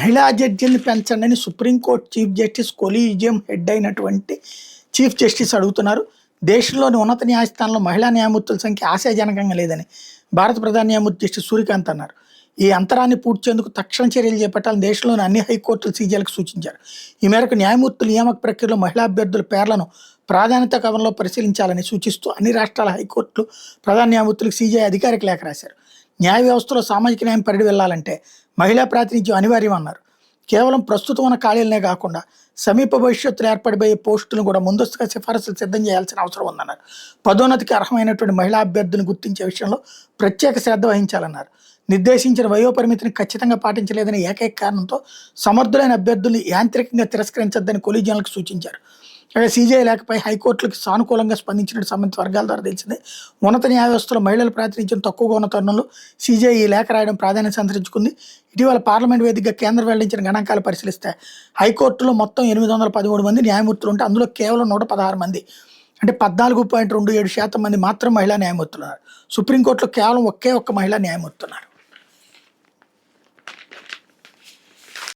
మహిళా జడ్జిని పెంచండి అని supreme court chief justice collegium head అయినటువంటి చీఫ్ జస్టిస్ అడుగుతున్నారు. దేశంలోని ఉన్నత న్యాయస్థానంలో మహిళా న్యాయమూర్తుల సంఖ్య ఆశాజనకంగా లేదని భారత ప్రధాన న్యాయమూర్తి జస్టిస్ సూర్యకాంత్ అన్నారు. ఈ అంతరాన్ని పూడ్చేందుకు తక్షణ చర్యలు చేపట్టాలని దేశంలోని అన్ని హైకోర్టులు సీజేలకు సూచించారు. ఈ మేరకు న్యాయమూర్తుల నియామక ప్రక్రియలో మహిళా అభ్యర్థుల పేర్లను ప్రాధాన్యత క్రమంలో పరిశీలించాలని సూచిస్తూ అన్ని రాష్ట్రాల హైకోర్టులు ప్రధాన న్యాయమూర్తులకు సీజే అధికారిక లేఖ రాశారు. న్యాయ వ్యవస్థలో సామాజిక న్యాయం పరిధి వెళ్లాలంటే మహిళా ప్రాతినిధ్యం అనివార్యం అన్నారు. కేవలం ప్రస్తుతం ఉన్న ఖాళీలనే కాకుండా సమీప భవిష్యత్తులో ఏర్పడిపోయే పోస్టులను కూడా ముందస్తుగా సిఫారసులు సిద్ధం చేయాల్సిన అవసరం ఉందన్నారు. పదోన్నతికి అర్హమైనటువంటి మహిళా అభ్యర్థులను గుర్తించే విషయంలో ప్రత్యేక శ్రద్ధ వహించాలన్నారు. నిర్దేశించిన వయోపరిమితిని ఖచ్చితంగా పాటించలేదని ఏకైక కారణంతో సమర్థులైన అభ్యర్థుల్ని యాంత్రికంగా తిరస్కరించొద్దని కొలీజియన్లకు సూచించారు. అలాగే సీజే లేఖపై హైకోర్టులకు సానుకూలంగా స్పందించినట్టు సంబంధిత వర్గాల ద్వారా తెలిసింది. ఉన్నత న్యాయ వ్యవస్థలో మహిళల ప్రాతినిధ్యం తక్కువగా ఉన్న తరుణంలో సీజే ఈ లేఖ రాయడం ప్రాధాన్యత సంతరించుకుంది. ఇటీవల పార్లమెంట్ వేదికగా కేంద్రం వెల్లడించిన గణాంకాలు పరిశీలిస్తే హైకోర్టులో మొత్తం 813 మంది న్యాయమూర్తులు ఉంటే అందులో కేవలం 116 మంది అంటే 14.27% మంది మాత్రం మహిళా న్యాయమూర్తులు ఉన్నారు. సుప్రీంకోర్టులో కేవలం ఒక్క మహిళా న్యాయమూర్తి ఉన్నారు.